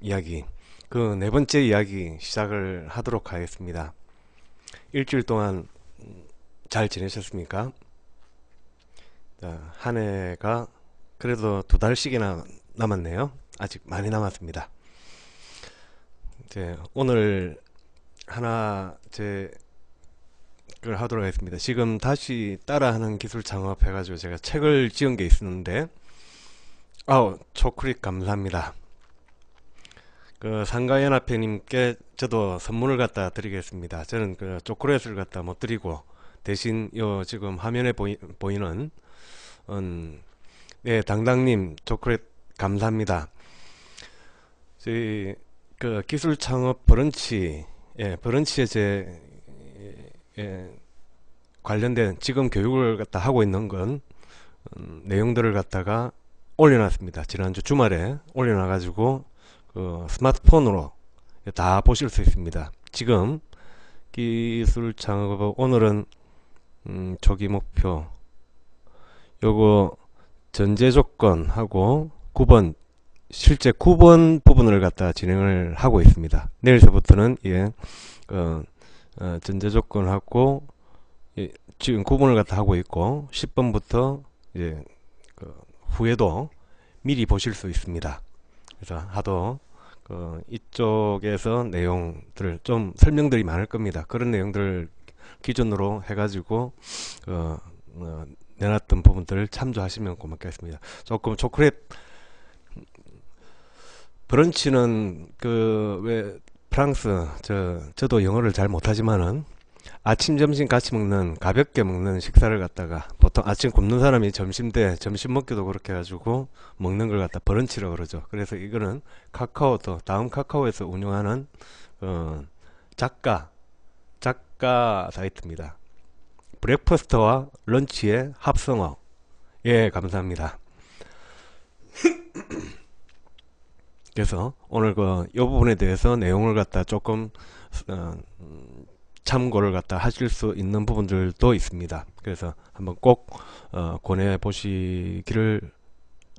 이야기, 그 네 번째 이야기 시작을 하도록 하겠습니다. 일주일 동안 잘 지내셨습니까? 자, 한 해가 그래도 두 달씩이나 남았네요. 아직 많이 남았습니다. 이제 오늘 하나 제 걸 하도록 하겠습니다. 지금 다시 따라하는 기술 창업 해가지고 제가 책을 지은 게 있었는데, 아우, 초크릿 감사합니다. 그 상가연합회님께 저도 선물을 갖다 드리겠습니다. 저는 그 초콜릿을 갖다 못 드리고 대신 요 지금 화면에 보이는 네, 당당님 초콜릿 감사합니다. 저희 그 기술 창업 브런치, 예, 브런치에 제 예, 관련된 지금 교육을 갖다 하고 있는 건 내용들을 갖다가 올려놨습니다. 지난주 주말에 올려놔가지고 그 스마트폰으로 다 보실 수 있습니다. 지금 기술 창업 오늘은 초기 목표 요거 전제 조건하고 9번 실제 9번 부분을 갖다 진행을 하고 있습니다. 내일서부터는 예, 전제 조건하고 예, 지금 9번을 갖다 하고 있고 10번부터 이제 후에도 미리 보실 수 있습니다. 그래서 하도 이쪽에서 내용들 좀 설명들이 많을 겁니다. 그런 내용들 기준으로 해가지고 내놨던 부분들을 참조하시면 고맙겠습니다. 조금 초콜릿 브런치는 그 왜 프랑스 저도 영어를 잘 못하지만은 아침 점심 같이 먹는 가볍게 먹는 식사를 갖다가 보통 아침 굶는 사람이 점심 때 점심 먹기도 그렇게 해가지고 먹는 걸 갖다 브런치라고 그러죠. 그래서 이거는 카카오도 다음 카카오에서 운영하는 작가 사이트입니다. 브렉퍼스트와 런치의 합성어. 예, 감사합니다. 그래서 오늘 이 부분에 대해서 내용을 갖다 조금 참고를 갖다 하실 수 있는 부분들도 있습니다. 그래서 한번 꼭 권해 보시기를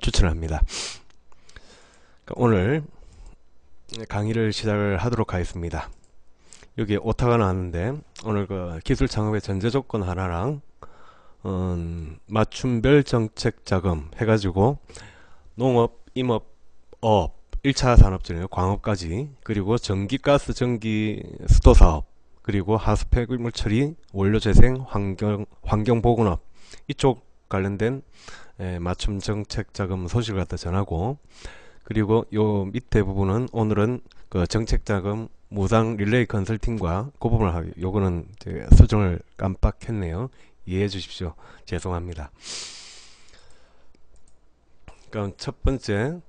추천합니다. 오늘 강의를 시작을 하도록 하겠습니다. 여기 오타가 나왔는데 오늘 그 기술 창업의 전제 조건 하나랑 맞춤별 정책 자금 해가지고 농업, 임업, 어업 1차 산업전이요 광업까지 그리고 전기, 가스, 전기, 수도 사업 그리고 하수 폐기물 처리, 원료 재생, 환경보건업 이쪽 관련된 맞춤 정책 자금 소식을 갖다 전하고 그리고 요 밑에 부분은 오늘은 그 정책 자금 무상 릴레이 컨설팅과 그 부분을 하기 요거는 수정을 깜빡했네요. 이해해 주십시오. 죄송합니다. 그럼 첫 번째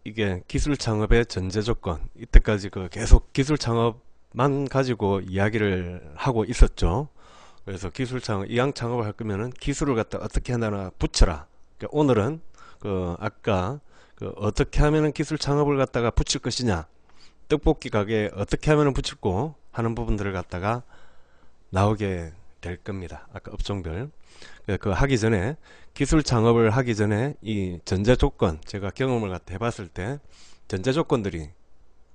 이게 기술 창업의 전제 조건 이때까지 계속 기술 창업만 가지고 이야기를 하고 있었죠. 그래서 기술 창업 이왕 창업을 할 거면은 기술을 갖다 어떻게 하나 붙여라. 그러니까 오늘은 아까 어떻게 하면은 기술 창업을 갖다가 붙일 것이냐 떡볶이 가게 어떻게 하면은 붙이고 하는 부분들을 갖다가 나오게 될 겁니다. 아까 업종별 하기 전에 기술 창업을 하기 전에 이 전제 조건 제가 경험을 갖다 해봤을 때 전제 조건들이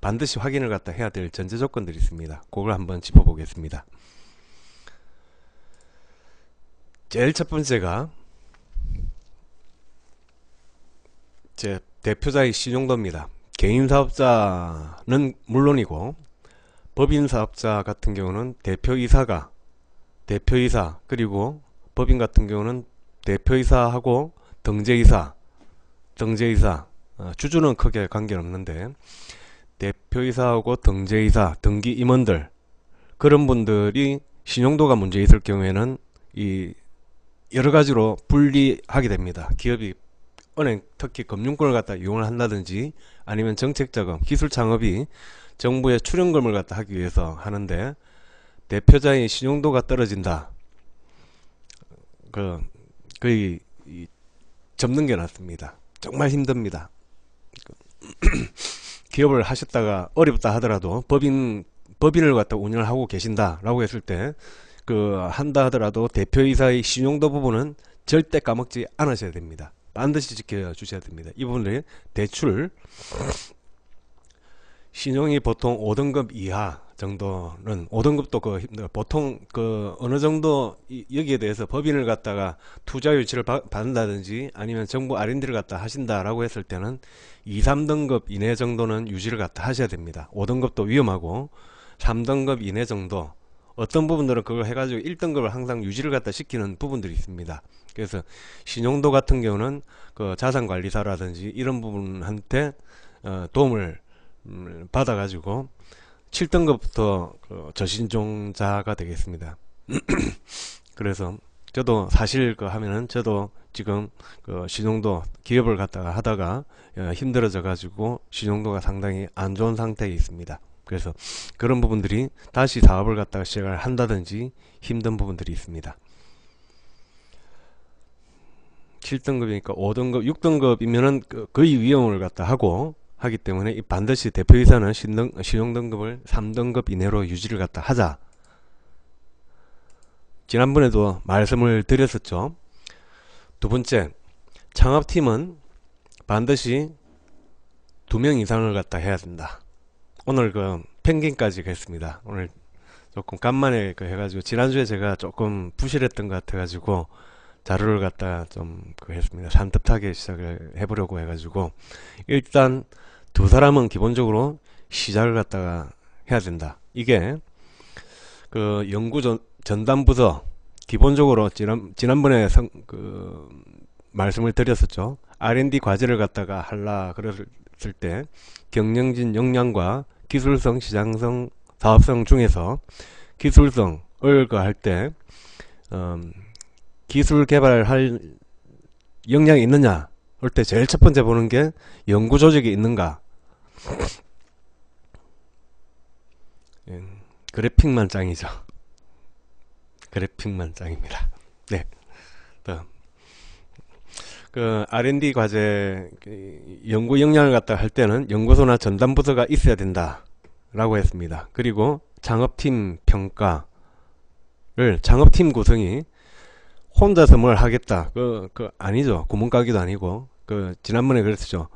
반드시 확인을 갖다 해야 될 전제 조건들이 있습니다. 그걸 한번 짚어보겠습니다. 제일 첫 번째가 제 대표자의 신용도입니다. 개인 사업자는 물론이고 법인 사업자 같은 경우는 대표이사 그리고 법인 같은 경우는 대표이사하고 등재이사 주주는 크게 관계는 없는데 대표이사하고 등재이사 등기 임원들 그런 분들이 신용도가 문제 있을 경우에는 이 여러 가지로 불리하게 됩니다. 기업이 은행 특히 금융권을 갖다 이용을 한다든지 아니면 정책자금 기술 창업이 정부의 출연금을 갖다 하기 위해서 하는데 대표자의 신용도가 떨어진다. 거의 접는 게 낫습니다. 정말 힘듭니다. 기업을 하셨다가 어렵다 하더라도 법인을 갖다 운영을 하고 계신다라고 했을 때 한다 하더라도 대표이사의 신용도 부분은 절대 까먹지 않으셔야 됩니다. 반드시 지켜주셔야 됩니다. 이 부분을 대출 신용이 보통 5등급 이하 정도는 5등급도 보통 어느 정도 여기에 대해서 법인을 갖다가 투자 유치를 받는다든지 아니면 정부 R&D를 갖다 하신다라고 했을 때는 2, 3등급 이내 정도는 유지를 갖다 하셔야 됩니다. 5등급도 위험하고 3등급 이내 정도, 어떤 부분들은 그걸 해가지고 1등급을 항상 유지를 갖다 시키는 부분들이 있습니다. 그래서 신용도 같은 경우는 그 자산관리사라든지 이런 부분한테 도움을 받아가지고 7등급부터 저신종자가 되겠습니다. 그래서 저도 사실 하면은 저도 지금 신용도 기업을 갖다가 하다가 힘들어져 가지고 신용도가 상당히 안 좋은 상태에 있습니다. 그래서 그런 부분들이 다시 사업을 갖다가 시작을 한다든지 힘든 부분들이 있습니다. 7등급이니까 5등급, 6등급이면은 거의 위험을 갖다 하기 때문에 반드시 대표이사는 신용등급을 3등급 이내로 유지를 갖다 하자. 지난번에도 말씀을 드렸었죠. 두 번째, 창업팀은 반드시 2명 이상을 갖다 해야 된다. 오늘 펭귄까지 했습니다. 오늘 조금 간만에 해가지고 지난주에 제가 조금 부실했던 것 같아가지고 자료를 갖다 좀 했습니다. 산뜻하게 시작을 해보려고 해가지고 일단 2사람은 기본적으로 시작을 갖다가 해야 된다. 이게 연구 전담부서 기본적으로 지난번에 말씀을 드렸었죠. R&D 과제를 갖다가 하려 그랬을 때 경영진 역량과 기술성, 시장성, 사업성 중에서 기술성을 할 때 기술 개발할 역량이 있느냐 할 때 제일 첫 번째 보는 게 연구 조직이 있는가. 그래픽만 짱이죠. 그래픽만 짱입니다. 네. R&D 과제 연구 역량을 갖다 할 때는 연구소나 전담부서가 있어야 된다 라고 했습니다. 그리고 창업팀 평가를 창업팀 구성이 혼자서 뭘 하겠다 아니죠. 구멍가기도 아니고 지난번에 그랬죠.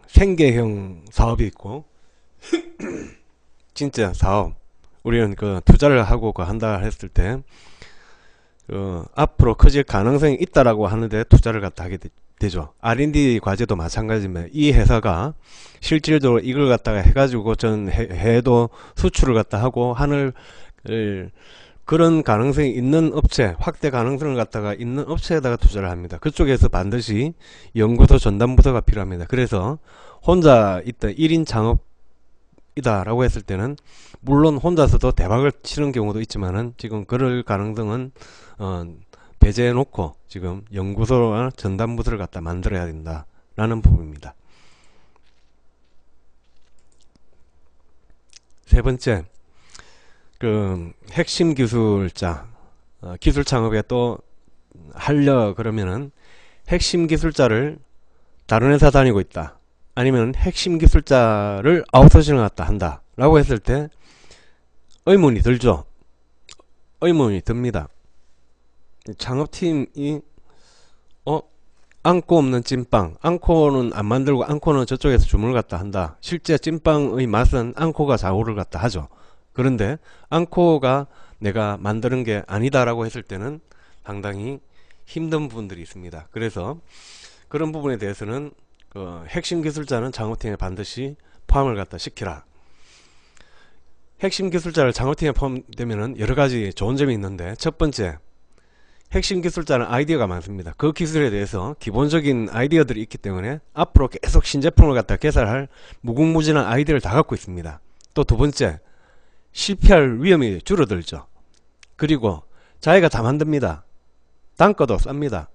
생계형 사업이 있고 진짜 사업, 우리는 투자를 하고 한다 했을 때 앞으로 커질 가능성이 있다라고 하는데 투자를 갖다 하게 되죠. R&D 과제도 마찬가지입니다. 이 회사가 실질적으로 이걸 갖다가 해가지고 전 해도 수출을 갖다 하고 하늘 그런 가능성이 있는 업체, 확대 가능성을 갖다가 있는 업체에다가 투자를 합니다. 그쪽에서 반드시 연구소 전담부서가 필요합니다. 그래서 혼자 있던 1인 창업이다 라고 했을 때는 물론 혼자서도 대박을 치는 경우도 있지만은 지금 그럴 가능성은 배제해 놓고 지금 연구소와 전담부서를 갖다 만들어야 된다 라는 부분입니다. 세 번째, 핵심 기술자, 기술 창업에 또 하려 그러면은 핵심 기술자를 다른 회사 다니고 있다, 아니면 핵심 기술자를 아웃소싱을 갖다 한다 라고 했을 때 의문이 들죠. 의문이 듭니다. 창업팀이 앙코 없는 찐빵, 앙코는 안 만들고 앙코는 저쪽에서 주문을 갖다 한다. 실제 찐빵의 맛은 앙코가 좌우를 갖다 하죠. 그런데 앙코가 내가 만드는 게 아니다 라고 했을 때는 상당히 힘든 부분들이 있습니다. 그래서 그런 부분에 대해서는 핵심 기술자는 창업팀에 반드시 포함을 갖다 시키라. 핵심 기술자를 창업팀에 포함되면은 여러가지 좋은 점이 있는데, 첫 번째, 핵심 기술자는 아이디어가 많습니다. 그 기술에 대해서 기본적인 아이디어들이 있기 때문에 앞으로 계속 신제품을 갖다 개발할 무궁무진한 아이디어를 다 갖고 있습니다. 또 두 번째, 실패할 위험이 줄어들죠. 그리고 자기가 다 만듭니다. 단가도 쌉니다.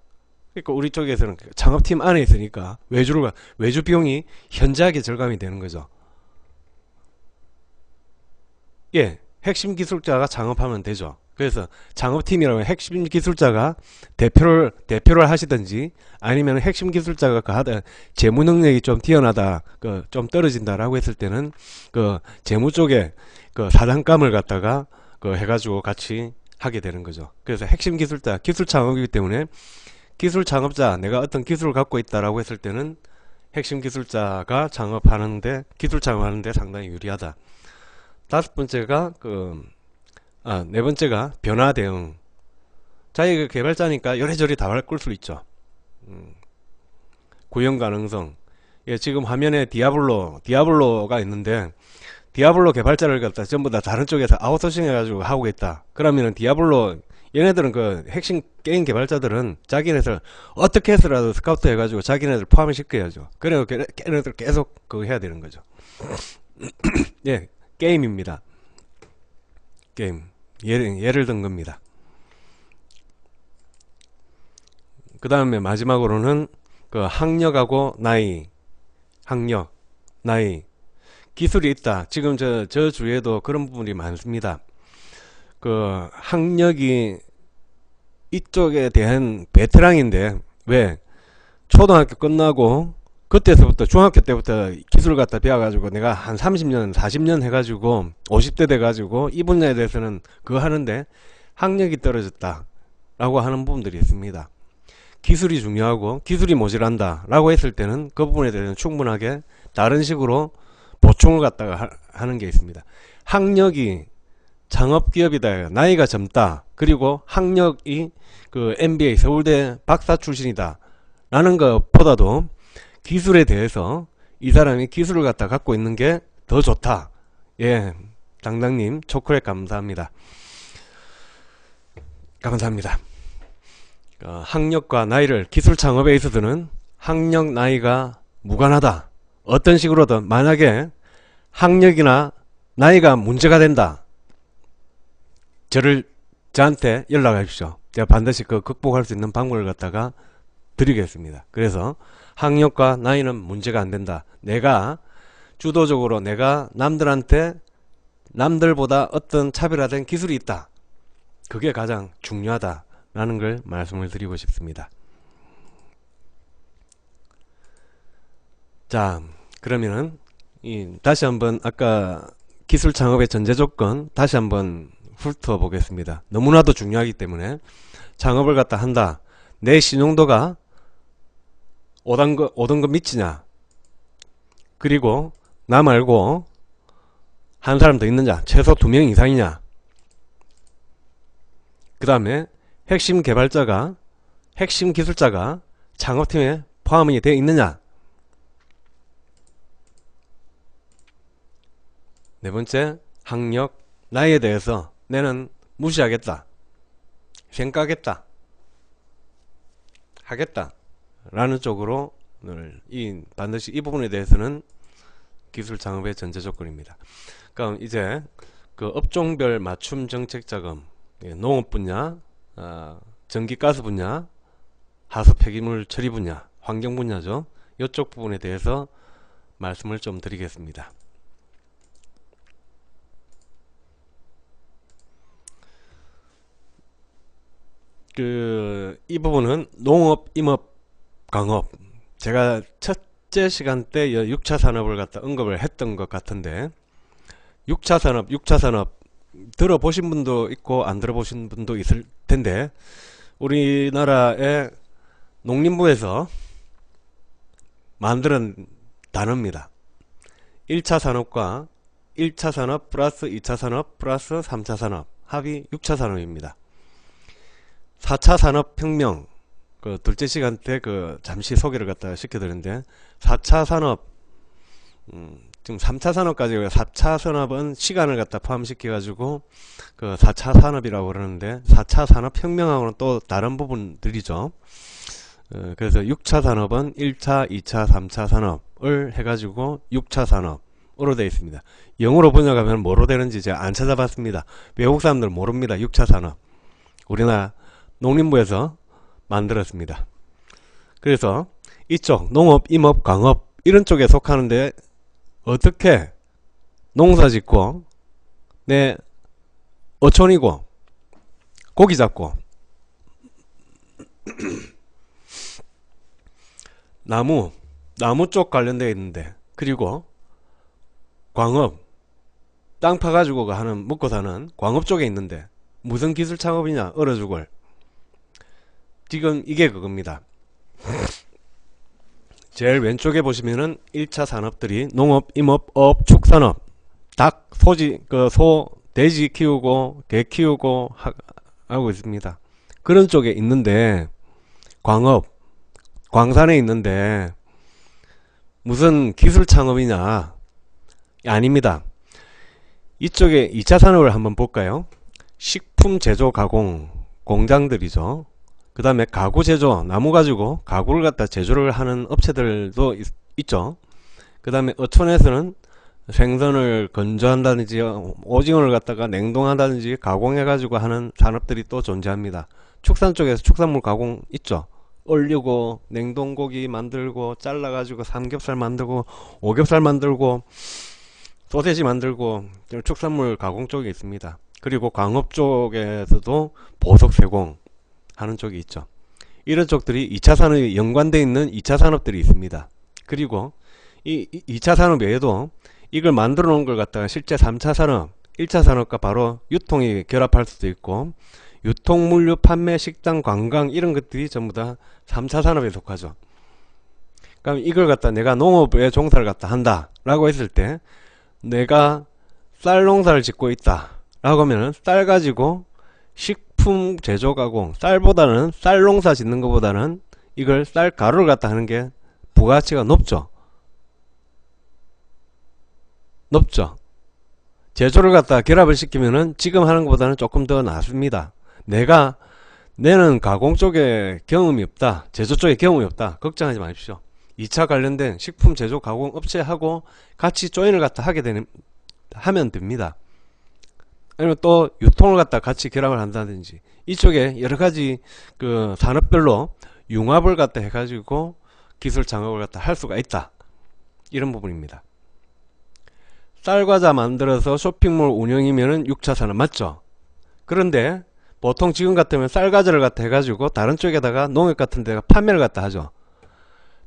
그러니까 우리 쪽에서는 창업팀 안에 있으니까 외주 비용이 현저하게 절감이 되는 거죠. 예, 핵심 기술자가 창업하면 되죠. 그래서 창업팀이라면 핵심 기술자가 대표를 하시든지, 아니면 핵심 기술자가 하다 재무 능력이 좀 뛰어나다, 좀 떨어진다라고 했을 때는 재무 쪽에 사장감을 갖다가 해가지고 같이 하게 되는 거죠. 그래서 핵심 기술자, 기술 창업이기 때문에 기술 창업자, 내가 어떤 기술을 갖고 있다라고 했을 때는 핵심 기술자가 창업하는데, 기술 창업하는데 상당히 유리하다. 다섯 번째가 네 번째가 변화 대응. 자기가 개발자니까 요래저래 다 바꿀 수 있죠. 구현 가능성. 예, 지금 화면에 디아블로가 있는데, 디아블로 개발자를 갖다 전부 다 다른 쪽에서 아웃소싱 해가지고 하고 있다. 그러면은 디아블로, 얘네들은 그 핵심 게임 개발자들은 자기네들 어떻게 해서라도 스카우트 해가지고 자기네들 포함을 시켜야죠. 그래서 걔네들 계속 그거 해야 되는 거죠. 예, 게임입니다. 게임. 예를 든 겁니다. 그 다음에 마지막으로는 그 학력하고 나이, 기술이 있다. 지금 저 주위에도 그런 부분이 많습니다. 그 학력이 이쪽에 대한 베테랑인데, 왜 초등학교 끝나고 그때서부터 중학교 때부터 기술 갖다 배워가지고 내가 한 30년 40년 해가지고 50대 돼가지고 이 분야에 대해서는 그거 하는데 학력이 떨어졌다 라고 하는 부분들이 있습니다. 기술이 중요하고 기술이 모자란다 라고 했을 때는 그 부분에 대해서는 충분하게 다른 식으로 보충을 갖다가 하는 게 있습니다. 학력이 창업기업이다, 나이가 젊다, 그리고 학력이 그 MBA 서울대 박사 출신이다 라는 것보다도 기술에 대해서 이 사람이 기술을 갖다 갖고 있는 게 더 좋다. 예, 당당님 초콜릿 감사합니다. 학력과 나이를, 기술 창업에 있어서는 학력 나이가 무관하다. 어떤 식으로든 만약에 학력이나 나이가 문제가 된다, 저한테 연락하십시오. 제가 반드시 그 극복할 수 있는 방법을 갖다가 드리겠습니다. 그래서 학력과 나이는 문제가 안 된다. 내가 주도적으로 내가 남들보다 어떤 차별화된 기술이 있다. 그게 가장 중요하다라는 걸 말씀을 드리고 싶습니다. 자, 그러면은 다시 한번 아까 기술 창업의 전제 조건 다시 한번 훑어보겠습니다. 너무나도 중요하기 때문에 창업을 갖다 한다. 내 신용도가 5등급 미치냐, 그리고 나 말고 한 사람 더 있느냐, 최소 2명 이상이냐, 그 다음에 핵심 기술자가 창업팀에 포함이 되어 있느냐, 네 번째, 학력, 나이에 대해서 내는 무시하겠다, 생각하겠다, 하겠다 라는 쪽으로 반드시 이 부분에 대해서는 기술 창업의 전제 조건입니다. 그럼 이제 그 업종별 맞춤 정책 자금, 농업 분야, 전기 가스 분야, 하수 폐기물 처리 분야, 환경 분야죠. 이쪽 부분에 대해서 말씀을 좀 드리겠습니다. 이 부분은 농업, 임업, 강업, 제가 첫째 시간 때 6차 산업을 갖다 언급을 했던 것 같은데, 6차 산업 들어보신 분도 있고 안 들어보신 분도 있을 텐데, 우리나라의 농림부에서 만드는 단어입니다. 1차 산업과 1차 산업 플러스 2차 산업 플러스 3차 산업 합이 6차 산업입니다. 4차 산업혁명, 그 둘째 시간 때 잠시 소개를 갖다 시켜드렸는데, 4차 산업, 지금 3차 산업까지, 4차 산업은 시간을 갖다 포함시켜가지고 그 4차 산업이라고 그러는데, 4차 산업혁명하고는 또 다른 부분들이죠. 그래서 6차 산업은 1차, 2차, 3차 산업을 해가지고 6차 산업으로 되어 있습니다. 영어로 번역하면 뭐로 되는지 제가 안 찾아봤습니다. 외국 사람들 모릅니다. 6차 산업. 우리나라 농림부에서 만들었습니다. 그래서 이쪽 농업, 임업, 강업 이런 쪽에 속하는데, 어떻게 농사 짓고 내 어촌이고 고기 잡고 나무 쪽 관련되어 있는데, 그리고 광업, 땅 파가지고 먹고 사는 광업 쪽에 있는데 무슨 기술 창업이냐, 얼어 죽을. 지금 이게 그겁니다. 제일 왼쪽에 보시면은 1차 산업들이 농업, 임업, 어업, 축산업, 닭, 소지, 돼지 키우고 개 키우고 하고 있습니다. 그런 쪽에 있는데 광업, 광산에 있는데 무슨 기술 창업이냐? 아닙니다. 이쪽에 2차 산업을 한번 볼까요? 식품 제조 가공 공장들이죠. 그 다음에 가구 제조, 나무 가지고 가구를 갖다 제조를 하는 업체들도 있죠. 그 다음에 어촌에서는 생선을 건조한다든지 오징어를 갖다가 냉동한다든지 가공해 가지고 하는 산업들이 또 존재합니다. 축산 쪽에서 축산물 가공 있죠. 얼리고 냉동고기 만들고 잘라 가지고 삼겹살 만들고 오겹살 만들고 소세지 만들고 축산물 가공 쪽이 있습니다. 그리고 광업 쪽에서도 보석 세공 하는 쪽이 있죠. 이런 쪽들이 2차 산업이 연관되어 있는 2차 산업들이 있습니다. 그리고 이 2차 산업 외에도 이걸 만들어 놓은 걸 갖다가 실제 3차 산업, 1차 산업과 바로 유통이 결합할 수도 있고, 유통, 물류, 판매, 식당, 관광 이런 것들이 전부 다 3차 산업에 속하죠. 그럼 이걸 갖다 내가 농업에 종사를 갖다 한다 라고 했을 때, 내가 쌀 농사를 짓고 있다 라고 하면은 쌀 가지고 식품 제조 가공, 쌀보다는 쌀 농사 짓는 것보다는 이걸 쌀 가루를 갖다 하는 게 부가가치가 높죠. 제조를 갖다 결합을 시키면은 지금 하는 것보다는 조금 더 낫습니다. 내는 가공 쪽에 경험이 없다, 제조 쪽에 경험이 없다, 걱정하지 마십시오. 2차 관련된 식품 제조 가공 업체하고 같이 조인을 갖다 하면 됩니다. 아니면 또 유통을 갖다 같이 결합을 한다든지, 이쪽에 여러가지 그 산업별로 융합을 갖다 해가지고 기술 창업을 갖다 할 수가 있다, 이런 부분입니다. 쌀과자 만들어서 쇼핑몰 운영이면은 6차 산업 맞죠? 그런데 보통 지금 같으면 쌀과자를 갖다 해가지고 다른 쪽에다가 농협 같은 데가 판매를 갖다 하죠.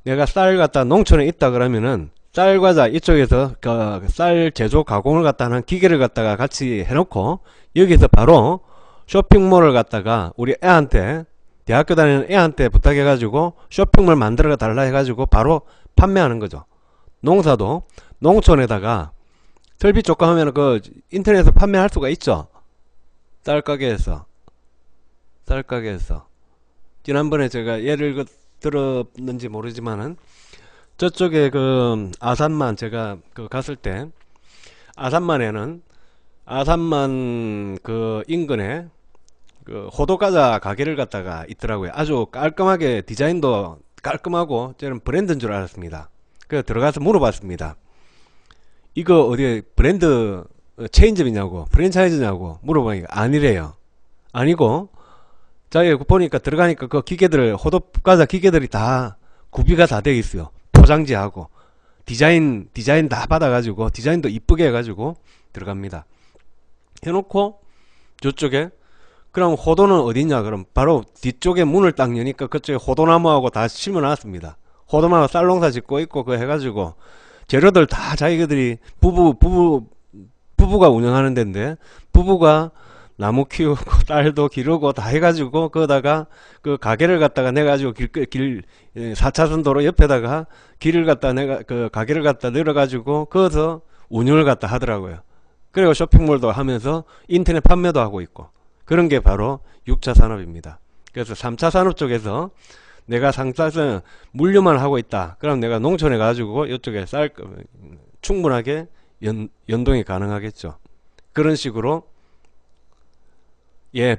내가 쌀 갖다 농촌에 있다 그러면은 쌀과자 이쪽에서 그 쌀 제조 가공을 갖다 하는 기계를 갖다가 같이 해놓고 여기서 바로 쇼핑몰을 갖다가 우리 애한테, 대학교 다니는 애한테 부탁해가지고 쇼핑몰 만들어 달라 해가지고 바로 판매하는 거죠. 농사도 농촌에다가 설비 조건하면 그 인터넷에서 판매할 수가 있죠. 쌀가게에서 지난번에 제가 예를 들었는지 모르지만은 저쪽에 그 아산만 제가 갔을 때 아산만에는 아산만 그 인근에 그 호두과자 가게를 갖다가 있더라고요. 아주 깔끔하게 디자인도 깔끔하고 저는 브랜드인 줄 알았습니다. 그래서 들어가서 물어봤습니다. 이거 어디 브랜드 체인점이냐고 프랜차이즈냐고 물어보니까 아니래요. 아니고 자기가 보니까 들어가니까 그 기계들, 호두과자 기계들이 다 구비가 다 되어 있어요. 포장지하고 디자인 다 받아가지고 디자인도 이쁘게 해가지고 들어갑니다. 해놓고 저쪽에 그럼 호도는 어디냐? 그럼 바로 뒤쪽에 문을 딱 여니까 그쪽에 호도나무하고 다 심어놨습니다. 호도나무 쌀농사 짓고 있고 그거 해가지고 재료들 다 자기들이 부부가 운영하는 데인데 부부가 나무 키우고 쌀도 기르고 다 해가지고 거기다가 그 가게를 갖다가 내가지고 4차선 도로 옆에다가 길을 갖다 내가 그 가게를 갖다 늘어가지고 거기서 운영을 갖다 하더라고요. 그리고 쇼핑몰도 하면서 인터넷 판매도 하고 있고 그런 게 바로 6차 산업입니다. 그래서 3차 산업 쪽에서 내가 상사에서 물류만 하고 있다. 그럼 내가 농촌에 가지고 이쪽에 충분하게 연동이 가능하겠죠. 그런 식으로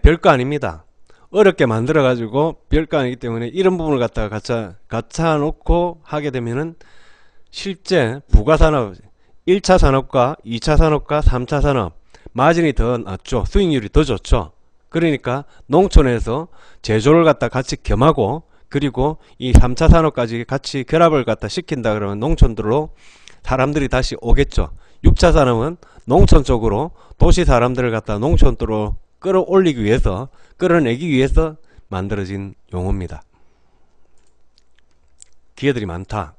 별거 아닙니다. 어렵게 만들어 가지고 별거 아니기 때문에 이런 부분을 갖다가 갖춰 놓고 하게 되면은 실제 부가산업 1차 산업과 2차 산업과 3차 산업 마진이 더 낮죠. 수익률이 더 좋죠. 그러니까 농촌에서 제조를 갖다 같이 겸하고 그리고 이 3차 산업까지 같이 결합을 갖다 시킨다 그러면 농촌들로 사람들이 다시 오겠죠. 6차 산업은 농촌 쪽으로 도시 사람들을 갖다 농촌으로 끌어올리기 위해서 끌어내기 위해서 만들어진 용어입니다. 기회들이 많다.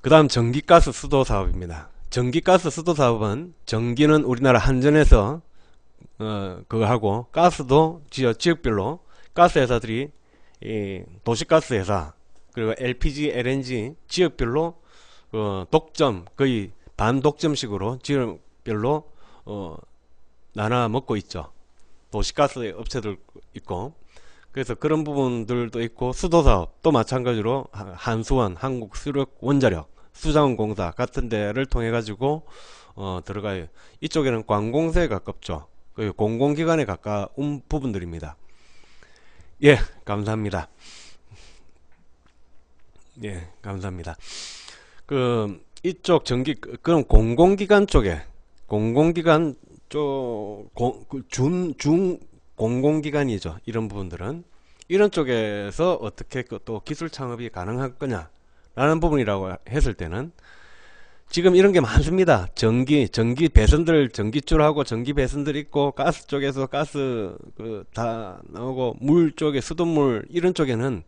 그 다음 전기가스 수도 사업입니다. 전기가스 수도 사업은 전기는 우리나라 한전에서 그거 하고 가스도 지역별로 가스 회사들이 이 도시가스 회사 그리고 LPG, LNG 지역별로 독점, 거의 반독점식으로 지역별로 나눠 먹고 있죠. 도시가스 업체들 있고, 그래서 그런 부분들도 있고, 수도사업 또 마찬가지로 한수원, 한국수력원자력, 수자원공사 같은 데를 통해 가지고 들어가요. 이쪽에는 관공서에 가깝죠. 그 공공기관에 가까운 부분들입니다. 예, 감사합니다. 예, 감사합니다. 이쪽 그럼 공공기관 쪽에, 공공기관 중 공공기관이죠. 이런 부분들은. 이런 쪽에서 어떻게 또 기술 창업이 가능할 거냐? 라는 부분이라고 했을 때는, 지금 이런 게 많습니다. 전기 배선들, 전기줄하고 전기 배선들 있고, 가스 쪽에서 가스 다 나오고, 물 쪽에 수돗물 이런 쪽에는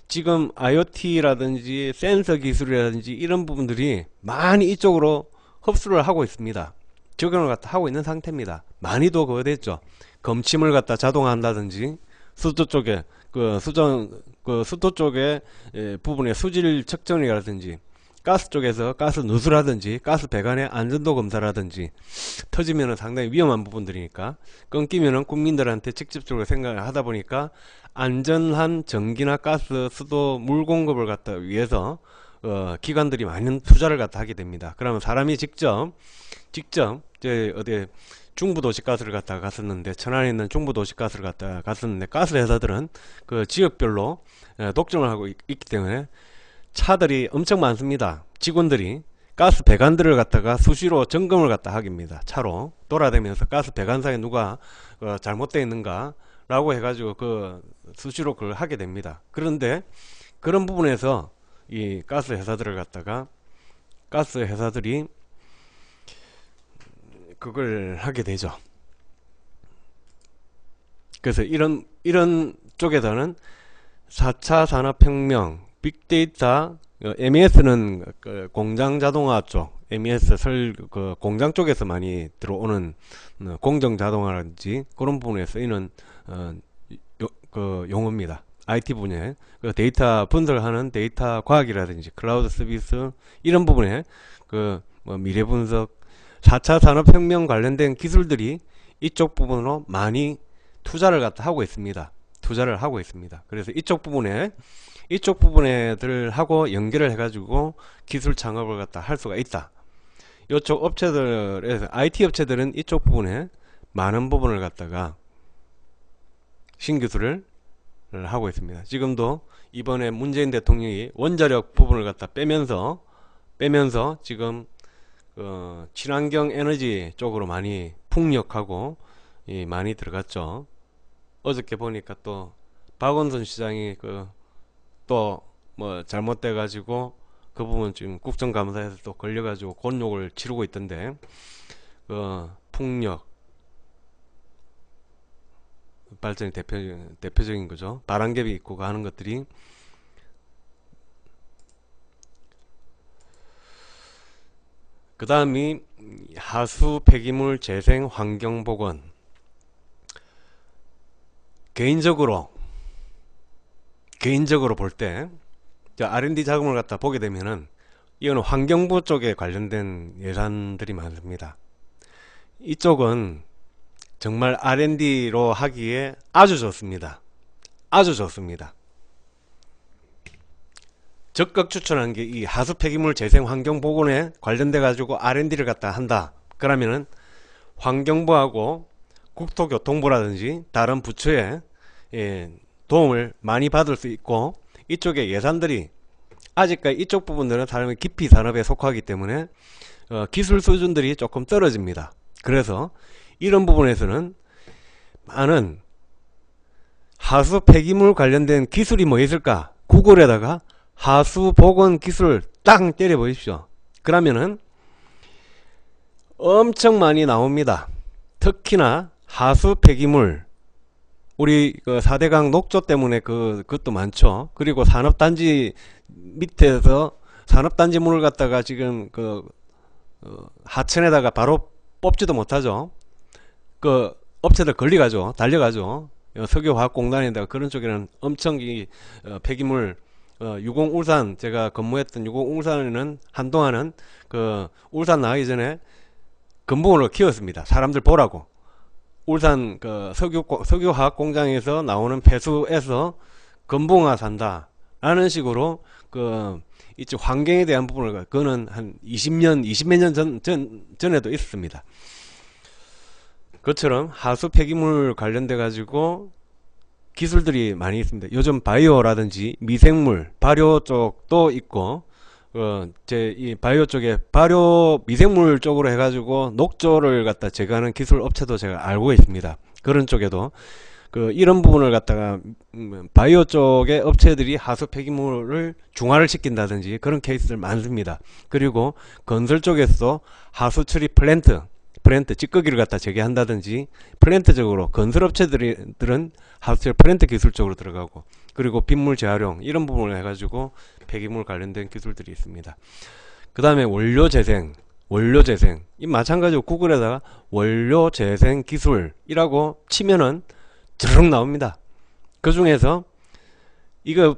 지금 IoT라든지 센서 기술이라든지 이런 부분들이 많이 이쪽으로 흡수를 하고 있습니다. 적용을 갖다 하고 있는 상태입니다. 많이도 그거 됐죠. 검침을 갖다 자동화한다든지, 수도 쪽에 수도 쪽에 부분의 수질 측정이라든지, 가스 쪽에서 가스 누수라든지 가스 배관의 안전도 검사라든지, 터지면은 상당히 위험한 부분들이니까, 끊기면은 국민들한테 직접적으로 생각을 하다 보니까 안전한 전기나 가스, 수도, 물 공급을 갖다 위해서 기관들이 많은 투자를 갖다 하게 됩니다. 그러면 사람이 직접 어디 중부도시가스를 갖다가 갔었는데, 천안에 있는 중부도시가스를 갖다가 갔었는데, 가스 회사들은 그 지역별로 독점을 하고 있기 때문에 차들이 엄청 많습니다. 직원들이 가스 배관들을 갖다가 수시로 점검을 갖다 하깁니다. 차로 돌아다니면서 가스 배관상에 누가 잘못되어 있는가 라고 해가지고 수시로 그걸 하게 됩니다. 그런데 그런 부분에서 이 가스 회사들이 그걸 하게 되죠. 그래서 이런 쪽에서는 4차 산업혁명, 빅데이터, MES는 공장 자동화 쪽, MES 공장 쪽에서 많이 들어오는 공정 자동화라든지 그런 부분에 쓰이는 용어입니다. IT 분야에 데이터 분석하는 데이터 과학이라든지 클라우드 서비스 이런 부분에 미래 분석, 4차 산업혁명 관련된 기술들이 이쪽 부분으로 많이 투자를 갖다 하고 있습니다. 그래서 이쪽 부분에들하고 연결을 해가지고 기술 창업을 갖다 할 수가 있다. 이쪽 업체들에서, IT 업체들은 이쪽 부분에 많은 부분을 갖다가 신기술을 하고 있습니다. 지금도 이번에 문재인 대통령이 원자력 부분을 갖다 빼면서 지금 친환경 에너지 쪽으로 많이 풍력하고 많이 들어갔죠. 어저께 보니까 또 박원순 시장이 또 뭐 잘못돼 가지고 그 부분 지금 국정감사에서 또 걸려가지고 곤욕을 치르고 있던데, 풍력 발전이 대표적인 거죠. 바람개비 있고 하는 것들이. 그 다음이 하수 폐기물 재생 환경보건. 개인적으로 볼 때 R&D 자금을 갖다 보게 되면은 이거는 환경부 쪽에 관련된 예산들이 많습니다. 이쪽은 정말 R&D로 하기에 아주 좋습니다. 적극 추천한 게 이 하수 폐기물 재생 환경 보건에 관련돼 가지고 R&D를 갖다 한다. 그러면은 환경부하고 국토교통부라든지 다른 부처의 도움을 많이 받을 수 있고, 이쪽에 예산들이 아직까지 이쪽 부분들은 사람이 깊이 산업에 속하기 때문에 기술 수준들이 조금 떨어집니다. 그래서 이런 부분에서는 많은 하수 폐기물 관련된 기술이 뭐 있을까? 구글에다가 하수 보건 기술 땅 때려 보십시오. 그러면은 엄청 많이 나옵니다. 특히나 하수 폐기물, 우리 4대강 녹조 때문에 그것도 많죠. 그리고 산업단지 밑에서 산업단지 물을 갖다가 지금 하천에다가 바로 뽑지도 못하죠. 업체들 달려가죠. 석유화학공단에다가 그런 쪽에는 엄청 이 폐기물 유공 울산, 제가 근무했던 유공 울산에는 한동안은 그 울산 나가기 전에 금붕어를 키웠습니다. 사람들 보라고. 울산 그 석유화학 공장에서 나오는 폐수에서 금붕어가 산다 라는 식으로 그 이쪽 환경에 대한 부분을, 그거는 한 20몇 년 전에도 있었습니다. 그것처럼 하수 폐기물 관련돼 가지고 기술들이 많이 있습니다. 요즘 바이오라든지 미생물, 발효 쪽도 있고, 제 이 바이오 쪽에 발효 미생물 쪽으로 해가지고 녹조를 갖다 제거하는 기술 업체도 제가 알고 있습니다. 그런 쪽에도 이런 부분을 갖다가 바이오 쪽의 업체들이 하수 폐기물을 중화를 시킨다든지 그런 케이스들 많습니다. 그리고 건설 쪽에서도 하수 처리 플랜트 찌꺼기를 갖다 재개한다든지 플랜트적으로 건설 업체들은 하수 처리 플랜트 기술 쪽으로 들어가고, 그리고 빗물 재활용 이런 부분을 해가지고 폐기물 관련된 기술들이 있습니다. 그 다음에 원료재생 이 마찬가지로 구글에다가 원료재생 기술이라고 치면은 쭉 나옵니다. 그 중에서 이거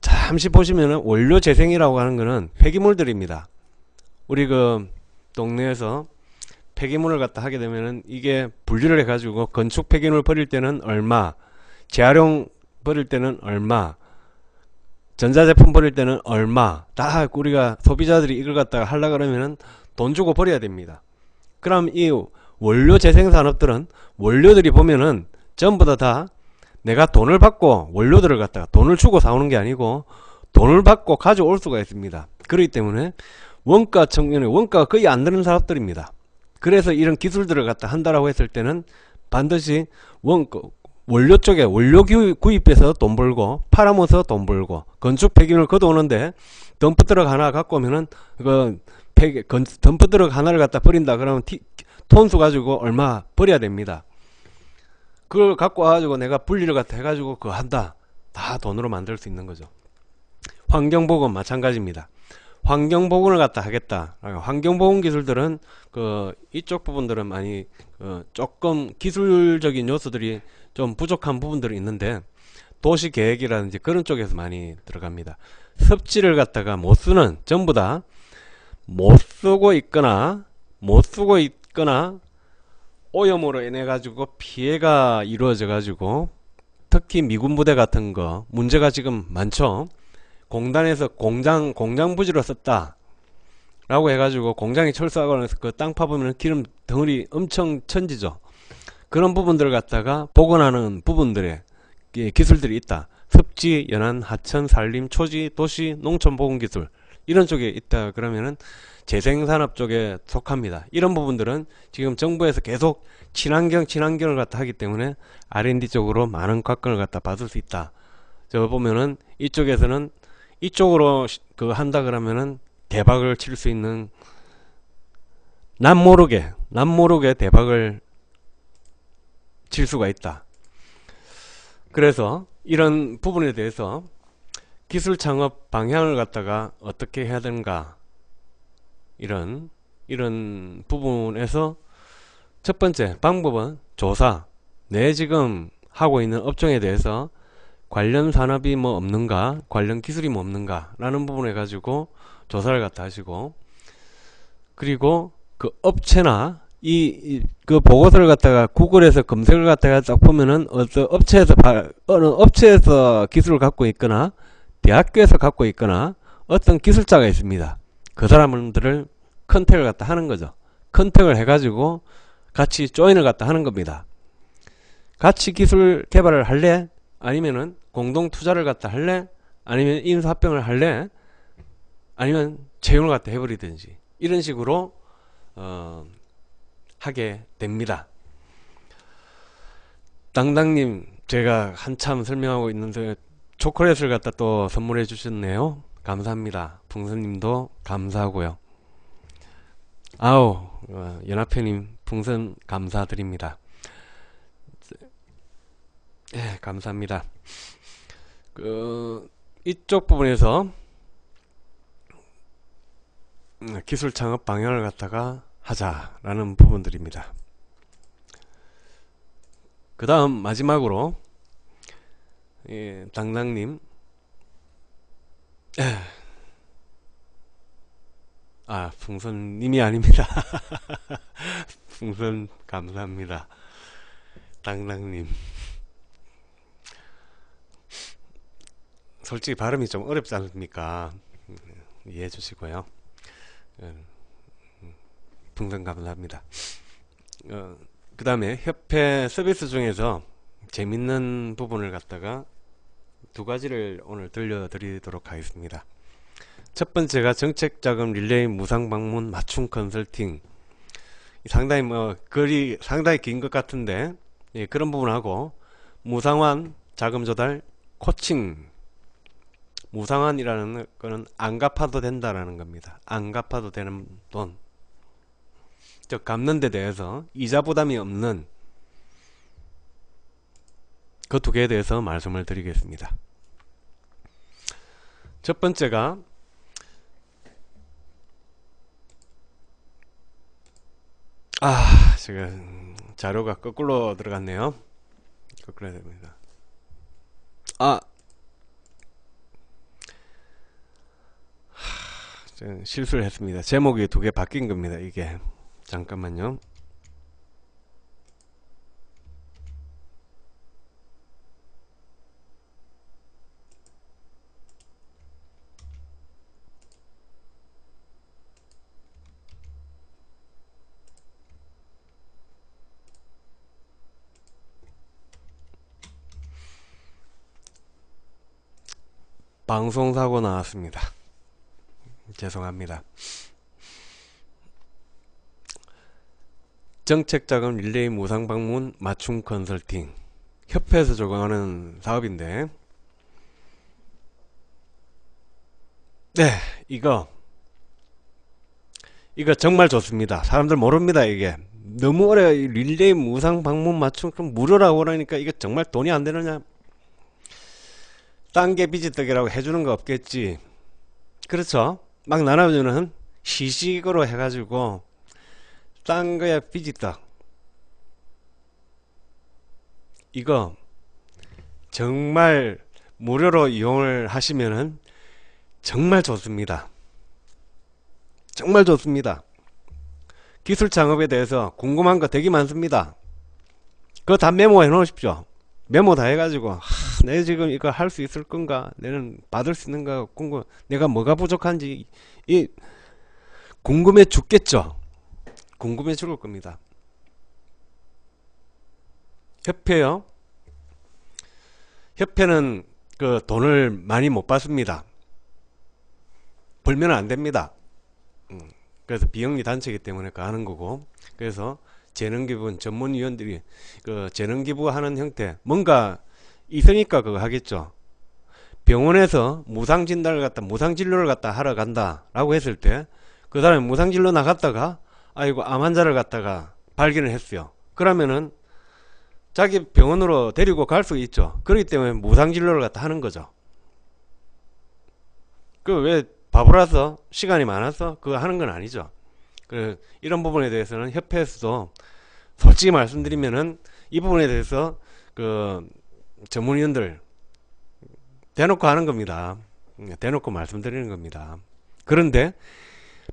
잠시 보시면은 원료재생이라고 하는 거는 폐기물들입니다. 우리 그 동네에서 폐기물을 갖다 하게 되면은 이게 분리를 해가지고 건축 폐기물 버릴 때는 얼마, 재활용 버릴 때는 얼마, 전자제품 버릴 때는 얼마, 다 우리가 소비자들이 이걸 갖다가 하려 그러면은 돈 주고 버려야 됩니다. 그럼 이 원료 재생 산업들은 원료들이 보면은 전부 다 내가 돈을 받고 원료들을 갖다가 돈을 주고 사오는 게 아니고 돈을 받고 가져올 수가 있습니다. 그렇기 때문에 원가 측면에 원가가 거의 안 드는 산업들입니다. 그래서 이런 기술들을 갖다 한다라고 했을 때는 반드시 원료 쪽에 원료 구입해서 돈 벌고 팔아먹어서 돈 벌고, 건축 폐기물 걷어오는데 덤프트럭 하나 갖고 오면은 덤프트럭 하나를 갖다 버린다 그러면 톤수 가지고 얼마 버려야 됩니다. 그걸 갖고 와가지고 내가 분리를 갖다 해가지고 그거 한다, 다 돈으로 만들 수 있는 거죠. 환경보건 마찬가지입니다. 환경보건을 갖다 하겠다. 환경보건 기술들은 이쪽 부분들은 많이 조금 기술적인 요소들이 좀 부족한 부분들이 있는데 도시계획이라든지 그런 쪽에서 많이 들어갑니다. 습지를 갖다가 못쓰는, 전부 다 못쓰고 있거나 오염으로 인해 가지고 피해가 이루어져 가지고, 특히 미군 부대 같은 거 문제가 지금 많죠. 공단에서 공장 부지로 썼다 라고 해가지고 공장이 철수하고 나서 그 땅 파보면 기름 덩어리 엄청 천지죠. 그런 부분들을 갖다가 복원하는 부분들의 기술들이 있다. 습지, 연안, 하천, 산림, 초지, 도시, 농촌 보건 기술 이런 쪽에 있다 그러면은 재생산업 쪽에 속합니다. 이런 부분들은 지금 정부에서 계속 친환경을 갖다 하기 때문에 R&D 쪽으로 많은 각광을 갖다 받을 수 있다. 저 보면은 이쪽에서는 이쪽으로 한다 그러면은 대박을 칠 수 있는, 남모르게 대박을 칠 수가 있다. 그래서 이런 부분에 대해서 기술 창업 방향을 갖다가 어떻게 해야 되는가, 이런 부분에서 첫 번째 방법은 조사. 내 지금 하고 있는 업종에 대해서 관련 산업이 뭐 없는가, 관련 기술이 뭐 없는가 라는 부분에 가지고 조사를 갖다 하시고, 그리고 그 업체나 그 보고서를 갖다가 구글에서 검색을 갖다가 딱 보면은 어느 업체에서 기술을 갖고 있거나 대학교에서 갖고 있거나 어떤 기술자가 있습니다. 그 사람들을 컨택을 갖다 하는 거죠. 컨택을 해가지고 같이 조인을 갖다 하는 겁니다. 같이 기술 개발을 할래? 아니면은 공동 투자를 갖다 할래? 아니면 인수합병을 할래? 아니면 채용을 갖다 해버리든지 이런 식으로 하게 됩니다. 당당님, 제가 한참 설명하고 있는데 초콜릿을 갖다 또 선물해 주셨네요. 감사합니다. 풍선님도 감사하고요. 아우, 연합회님 풍선 감사드립니다. 예, 감사합니다. 이쪽 부분에서 기술 창업 방향을 갖다가 하자라는 부분들입니다. 그 다음 마지막으로 당당님 아, 풍선님이 아닙니다. 풍선 감사합니다. 땅땅님. 솔직히 발음이 좀 어렵지 않습니까? 이해해 주시고요. 풍선 감사합니다. 그 다음에 협회 서비스 중에서 재밌는 부분을 갖다가 두 가지를 오늘 들려드리도록 하겠습니다. 첫 번째가 정책자금 릴레이 무상방문 맞춤 컨설팅. 상당히 글이 상당히 긴 것 같은데, 예, 그런 부분하고 무상환 자금 조달 코칭. 무상환이라는 거는 안 갚아도 된다라는 겁니다. 안 갚아도 되는 돈, 즉 갚는 데 대해서 이자 부담이 없는 그 두 개에 대해서 말씀을 드리겠습니다. 첫 번째가 지금 자료가 거꾸로 들어갔네요. 거꾸로 해야 됩니다. 실수를 했습니다. 제목이 두 개 바뀐 겁니다. 이게 잠깐만요. 방송사고 나왔습니다. 죄송합니다. 정책자금 릴레이 무상방문 맞춤 컨설팅, 협회에서 적용하는 사업인데, 네, 이거 정말 좋습니다. 사람들 모릅니다. 이게 너무 어려요. 릴레이 무상방문 맞춤, 그럼 무료라고 그러니까 이게 정말 돈이 안 되느냐. 딴 게 비지떡이라고 해주는 거 없겠지. 그렇죠? 막 나눠주는 시식으로 해가지고 딴 거야 비지떡. 이거 정말 무료로 이용을 하시면은 정말 좋습니다. 정말 좋습니다. 기술 창업에 대해서 궁금한 거 되게 많습니다. 그거 다 메모해 놓으십시오. 메모 다 해가지고 내가 지금 이거 할 수 있을 건가, 내는 받을 수 있는가, 내가 뭐가 부족한지 궁금해 죽겠죠. 궁금해 죽을 겁니다. 협회요. 협회는 그 돈을 많이 못 받습니다. 벌면 안 됩니다. 그래서 비영리 단체이기 때문에 그 하는 거고, 그래서 재능기부 전문위원들이 그 재능기부 하는 형태 뭔가 있으니까 그거 하겠죠. 병원에서 무상진단을 갖다 무상진료를 갖다 하러 간다 라고 했을 때 그 사람이 무상진료 나갔다가 아이고 암 환자를 갖다가 발견을 했어요. 그러면은 자기 병원으로 데리고 갈 수 있죠. 그렇기 때문에 무상진료를 갖다 하는 거죠. 그 왜 바보라서 시간이 많아서 그거 하는 건 아니죠. 이런 부분에 대해서는 협회에서도 솔직히 말씀드리면은 이 부분에 대해서 그 전문위원들 대놓고 하는 겁니다. 대놓고 말씀드리는 겁니다. 그런데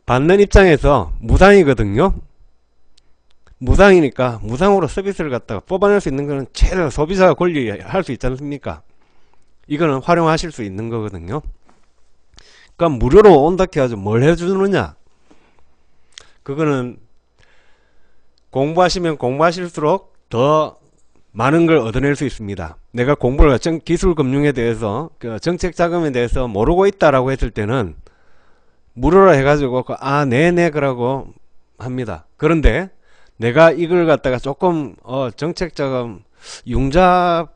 받는 입장에서 무상이거든요. 무상이니까 무상으로 서비스를 갖다가 뽑아낼 수 있는 거는 최대한 소비자가 권리할 수 있지 않습니까? 이거는 활용하실 수 있는 거거든요. 그러니까 무료로 온다 해가지고 뭘 해주느냐? 그거는 공부하시면 공부하실수록 더 많은 걸 얻어낼 수 있습니다. 내가 공부를 기술금융에 대해서 정책자금에 대해서 모르고 있다라고 했을 때는 무료로 해가지고 네네 그러고 합니다. 그런데 내가 이걸 갖다가 조금 정책자금 융자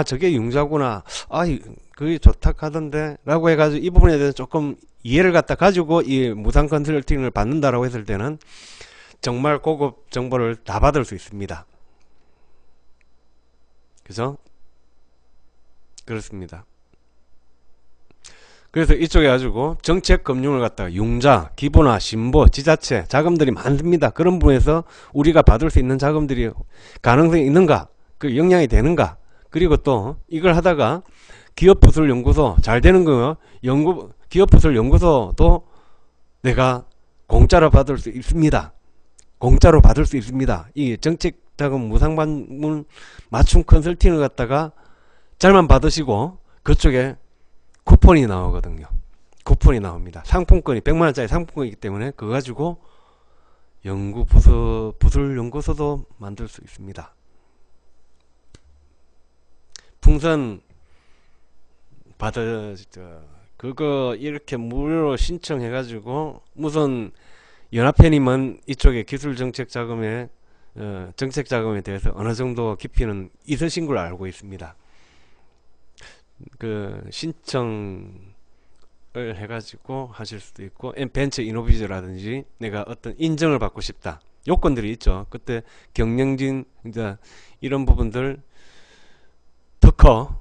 저게 융자구나, 그게 좋다 하던데 라고 해가지고 이 부분에 대해서 조금 이해를 갖다 가지고 이 무상 컨설팅을 받는다라고 했을 때는 정말 고급 정보를 다 받을 수 있습니다. 그죠? 그렇습니다. 그래서 이쪽에 가지고 정책금융을 갖다가 융자, 기부나 신보, 지자체 자금들이 많습니다. 그런 부분에서 우리가 받을 수 있는 자금들이 가능성이 있는가, 그 역량이 되는가, 그리고 또 이걸 하다가 기업부설연구소 잘 되는 거 기업부설연구소도 내가 공짜로 받을 수 있습니다. 공짜로 받을 수 있습니다. 이 정책자금 무상반문 맞춤 컨설팅을 갖다가 잘만 받으시고 그쪽에 쿠폰이 나오거든요. 쿠폰이 나옵니다. 상품권이 100만원짜리 상품권이기 때문에 그거 가지고 부설연구소도 만들 수 있습니다. 풍선 그거 이렇게 무료로 신청해 가지고 무슨 연합회님은 이쪽에 기술정책자금에 정책자금에 대해서 어느 정도 깊이는 있으신 걸로 알고 있습니다. 그 신청을 해가지고 하실 수도 있고, 벤처 이노비즈라든지 내가 어떤 인정을 받고 싶다, 요건들이 있죠. 그때 경영진 이제 이런 부분들, 특허,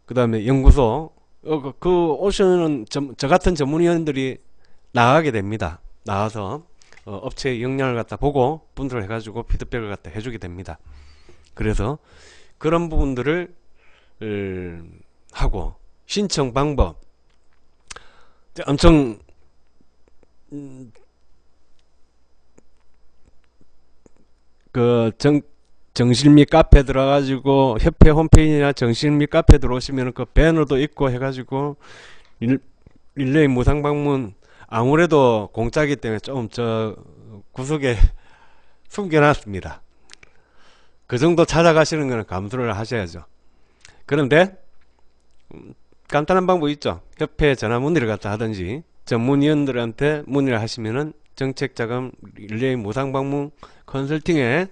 그 다음에 연구소, 그 오션은 저 같은 전문위원들이 나가게 됩니다. 나와서 업체의 역량을 갖다 보고 분석을 해가지고 피드백을 갖다 해주게 됩니다. 그래서 그런 부분들을 하고, 신청 방법 엄청 그 정신미 카페 들어가지고 협회 홈페이지나 정신미 카페 들어오시면 그 배너도 있고 해가지고 릴레이 무상방문 아무래도 공짜기 때문에 좀 저 구석에 숨겨놨습니다. 그 정도 찾아가시는 거는 감수를 하셔야죠. 그런데 간단한 방법이 있죠. 협회 전화 문의를 갖다 하든지 전문위원들한테 문의를 하시면은 정책자금 릴레이 무상방문 컨설팅에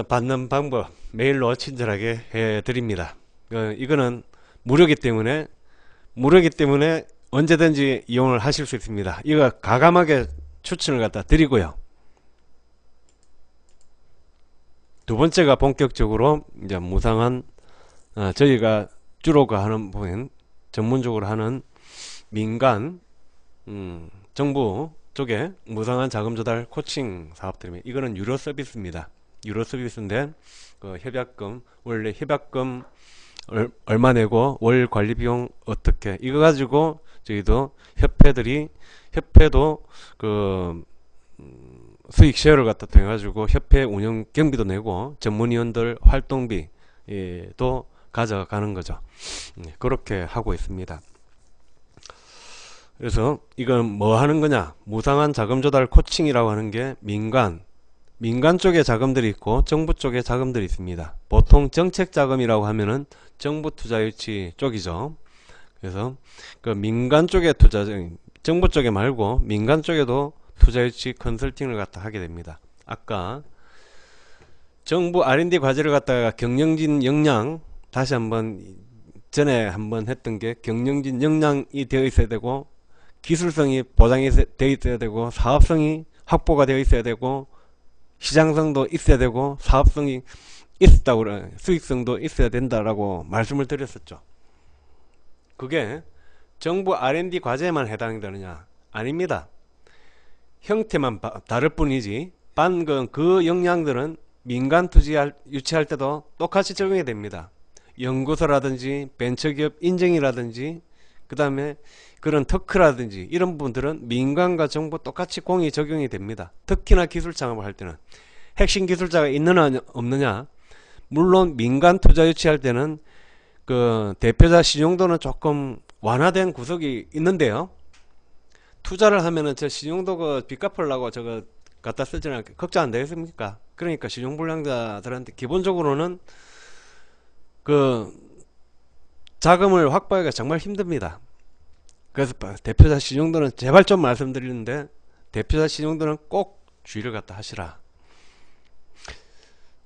받는 방법 메일로 친절하게 해드립니다. 이거는 무료기 때문에 언제든지 이용을 하실 수 있습니다. 이거 가감하게 추천을 갖다 드리고요. 두 번째가 본격적으로 이제 무상한 저희가 주로 하는 부분, 전문적으로 하는 민간 정부 쪽에 무상한 자금 조달 코칭 사업들입니다. 이거는 유료 서비스입니다. 유료 서비스인데 그 협약금, 원래 협약금 얼마 내고 월 관리 비용 어떻게, 이거 가지고 저희도 협회도 그 수익 쉐어를 갖다 통해 가지고 협회 운영 경비도 내고 전문위원들 활동비도 가져가는 거죠. 그렇게 하고 있습니다. 그래서 이건 뭐 하는 거냐, 무상한 자금 조달 코칭이라고 하는 게 민간 쪽에 자금들이 있고 정부 쪽에 자금들이 있습니다. 보통 정책 자금이라고 하면은 정부 투자 유치 쪽이죠. 그래서 그 민간 쪽에 정부 쪽에 말고 민간 쪽에도 투자 유치 컨설팅을 갖다 하게 됩니다. 아까 정부 R&D 과제를 갖다가 경영진 역량, 다시 한번 전에 한번 했던 게 경영진 역량이 되어 있어야 되고, 기술성이 보장이 되어 있어야 되고, 사업성이 확보가 되어 있어야 되고, 시장성도 있어야 되고, 사업성이 있었다고, 수익성도 있어야 된다라고 말씀을 드렸었죠. 그게 정부 R&D 과제에만 해당이 되느냐? 아닙니다. 형태만 다를 뿐이지 그 역량들은 민간 투자 유치할 때도 똑같이 적용이 됩니다. 연구소라든지 벤처기업 인증이라든지 그 다음에 그런 특허라든지 이런 부분들은 민간과 정부 똑같이 공이 적용이 됩니다. 특히나 기술 창업을 할 때는 핵심 기술자가 있느냐 없느냐, 물론 민간 투자 유치할 때는 그 대표자 신용도는 조금 완화된 구석이 있는데요, 투자를 하면은 저 신용도 그 빚 갚으려고 저거 갖다 쓰지는 걱정 안 되겠습니까? 그러니까 신용불량자들한테 기본적으로는 그 자금을 확보하기가 정말 힘듭니다. 그래서 대표자 신용도는 제발 좀 말씀드리는데, 대표자 신용도는 꼭 주의를 갖다 하시라.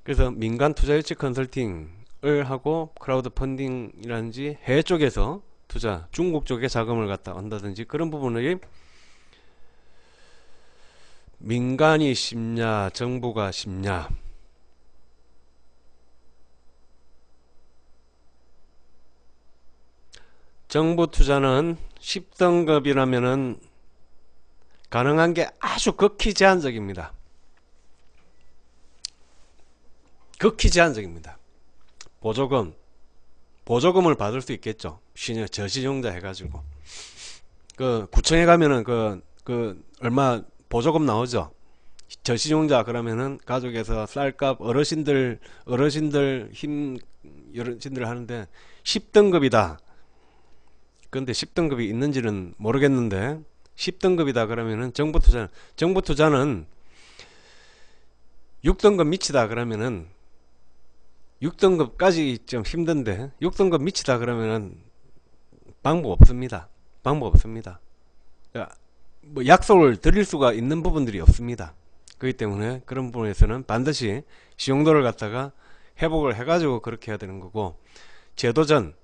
그래서 민간 투자 유치 컨설팅을 하고 크라우드 펀딩이라든지 해외 쪽에서 투자, 중국 쪽에 자금을 갖다 온다든지 그런 부분을 민간이 쉽냐 정부가 쉽냐, 정부 투자는 10등급이라면은 가능한 게 아주 극히 제한적입니다. 극히 제한적입니다. 보조금, 보조금을 받을 수 있겠죠. 저신용자 해가지고 구청에 가면은 얼마 보조금 나오죠. 저신용자 그러면은 가족에서 쌀값 어르신들 하는데 10등급이다. 근데 10등급이 있는지는 모르겠는데 10등급이다 그러면은 정부 투자는 6등급 미치다 그러면은 6등급까지 좀 힘든데 6등급 미치다 그러면은 방법 없습니다. 뭐 약속을 드릴 수가 있는 부분들이 없습니다. 그렇기 때문에 그런 부분에서는 반드시 시용도를 갖다가 회복을 해가지고 그렇게 해야 되는 거고, 제도전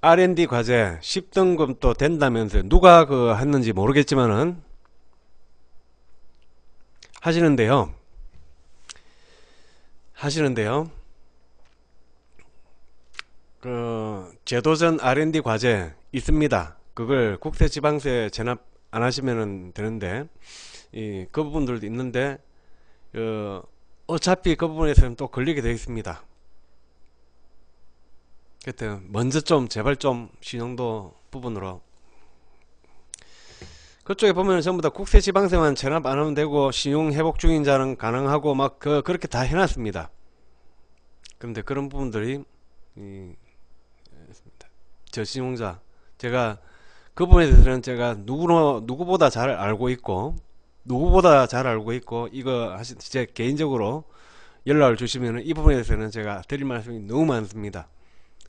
R&D 과제 10등급 또 된다면서 누가 했는지 모르겠지만은 하시는데요. 제도전 R&D 과제 있습니다. 그걸 국세지방세 체납 안 하시면 되는데, 그 부분들도 있는데, 어차피 그 부분에서는 또 걸리게 되어 있습니다. 그때 먼저 제발 신용도 부분으로 그쪽에 보면 전부 다 국세지방세만 체납 안 하면 되고 신용 회복 중인 자는 가능하고 막 그렇게 다 해놨습니다. 그런데 그런 부분들이 저신용자, 제가 그 부분에 대해서는 제가 누구보다 잘 알고 있고 이거 제 개인적으로 연락을 주시면 이 부분에 대해서는 제가 드릴 말씀이 너무 많습니다.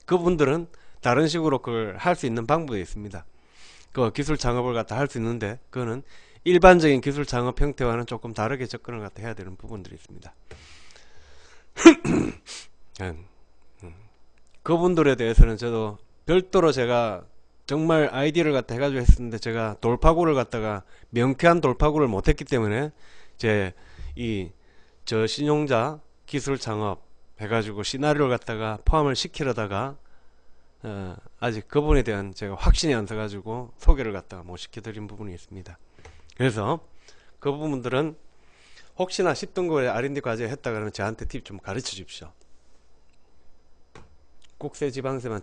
그분들은 다른 식으로 그걸 할 수 있는 방법이 있습니다. 그 기술 창업을 갖다 할 수 있는데, 그거는 일반적인 기술 창업 형태와는 조금 다르게 접근을 갖다 해야 되는 부분들이 있습니다. 그분들에 대해서는 저도 별도로 제가 정말 아이디어를 갖다 해가지고 했었는데, 제가 돌파구를 갖다가 명쾌한 돌파구를 못했기 때문에 저신용자 기술 창업 해가지고 시나리오를 갖다가 포함을 시키려다가 아직 그 부분에 대한 제가 확신이 안 서가지고 소개를 갖다가 못 시켜드린 부분이 있습니다. 그래서 그 부분들은 혹시나 10등급의 R&D 과제 했다 그러면 저한테 팁 좀 가르쳐 주십시오. 국세지방세만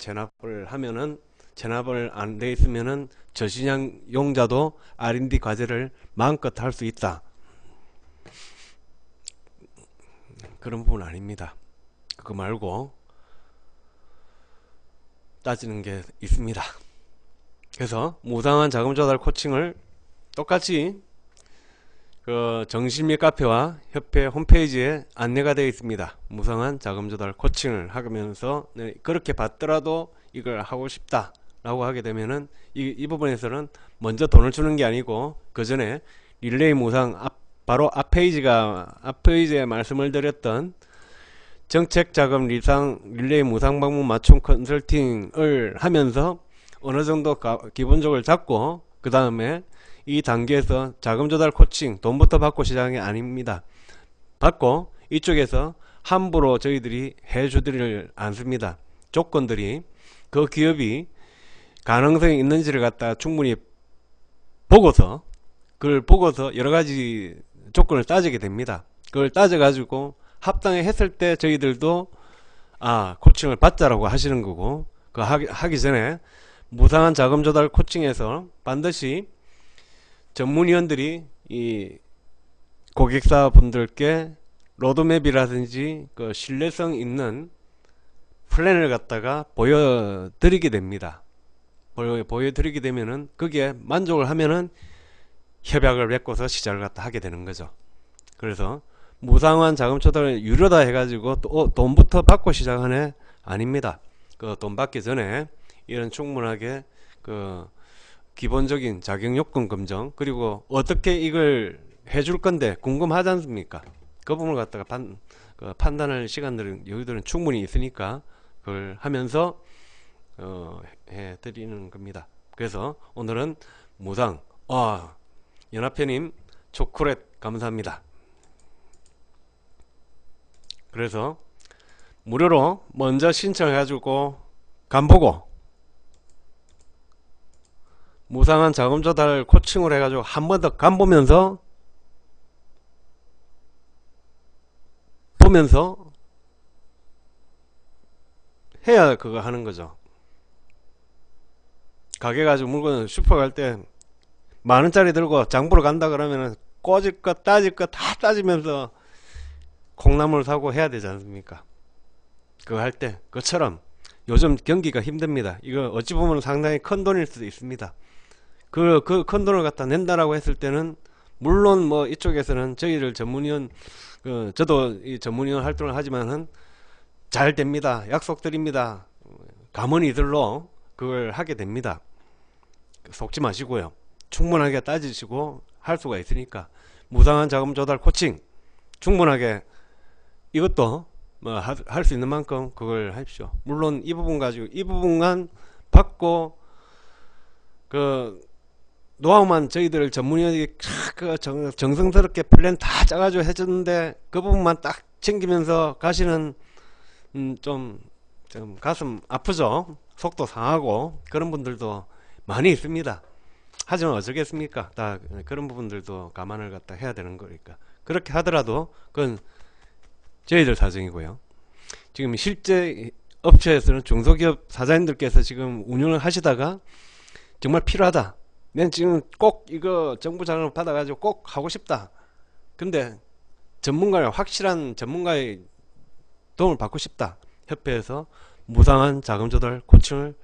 체납을 안 돼 있으면은 저신용자도 R&D 과제를 마음껏 할 수 있다. 그런 부분 아닙니다. 그거 말고 따지는 게 있습니다. 그래서 무상한 자금 조달 코칭을 똑같이 정신미 카페와 협회 홈페이지에 안내가 되어 있습니다. 무상한 자금 조달 코칭을 하면서 그렇게 받더라도 이걸 하고 싶다 라고 하게 되면은 이 부분에서는 먼저 돈을 주는 게 아니고, 그 전에 릴레이 무상 바로 앞 페이지에 말씀을 드렸던 정책자금 릴레이 무상 방문 맞춤 컨설팅을 하면서 어느 정도 기본적으로 잡고, 그 다음에 이 단계에서 자금 조달 코칭 돈부터 받고 시작이 아닙니다. 받고 이쪽에서 함부로 저희들이 해주지를 않습니다. 조건들이 그 기업이 가능성이 있는지를 갖다 충분히 그걸 보고서 여러가지 조건을 따지게 됩니다. 그걸 따져가지고 합당해 했을 때 저희들도 코칭을 받자라고 하시는 거고, 하기 전에 무상한 자금 조달 코칭에서 반드시 전문위원들이 이 고객사 분들께 로드맵이라든지 신뢰성 있는 플랜을 갖다가 보여드리게 됩니다. 보여드리게 되면은 거기에 만족을 하면은 협약을 맺고서 시작을 갖다 하게 되는 거죠. 그래서 무상한 자금 조달을 유료다 해가지고 또 돈부터 받고 시작하네 아닙니다. 돈 받기 전에 이런 충분하게 기본적인 자격 요건 검정, 그리고 어떻게 이걸 해줄 건데 궁금하지 않습니까? 그 부분을 갖다가 판단할 시간들은 여기들은 충분히 있으니까 그걸 하면서 해드리는 겁니다. 그래서 오늘은 무상 연합회님 초콜릿 감사합니다. 그래서 무료로 먼저 신청해가지고 간보고 무상한 자금 조달 코칭을 해가지고 한 번 더 간보면서 해야 그거 하는 거죠. 가게 가지고 물건 슈퍼 갈 때 만 원짜리 들고 장 보러 간다 그러면은 꼬질 것 따질 것 다 따지면서 콩나물 사고 해야 되지 않습니까? 그거 할 때 그처럼 요즘 경기가 힘듭니다. 이거 어찌 보면 상당히 큰 돈일 수도 있습니다. 그 큰 돈을 갖다 낸다라고 했을 때는 물론 뭐 이쪽에서는 저희를 전문위원 저도 이 전문위원 활동을 하지만은 잘 됩니다. 약속드립니다. 감언이들로 그걸 하게 됩니다. 속지 마시고요. 충분하게 따지시고 할 수가 있으니까 무상한 자금 조달 코칭 충분하게 이것도 뭐 할 수 있는 만큼 그걸 하십시오. 물론 이 부분 가지고 이 부분만 받고 그 노하우만 저희들 전문위원이 그 정성스럽게 플랜 다 짜가지고 해줬는데 그 부분만 딱 챙기면서 가시는 좀 가슴 아프죠. 속도 상하고 그런 분들도 많이 있습니다. 하지만 어쩌겠습니까? 다 그런 부분들도 감안을 갖다 해야 되는 거니까. 그렇게 하더라도 그건 저희들 사정이고요. 지금 실제 업체에서는 중소기업 사장님들께서 지금 운영을 하시다가 정말 필요하다. 난 지금 꼭 이거 정부 자금을 받아가지고 꼭 하고 싶다. 근데 확실한 전문가의 도움을 받고 싶다. 협회에서 무상한 자금 조달 코칭을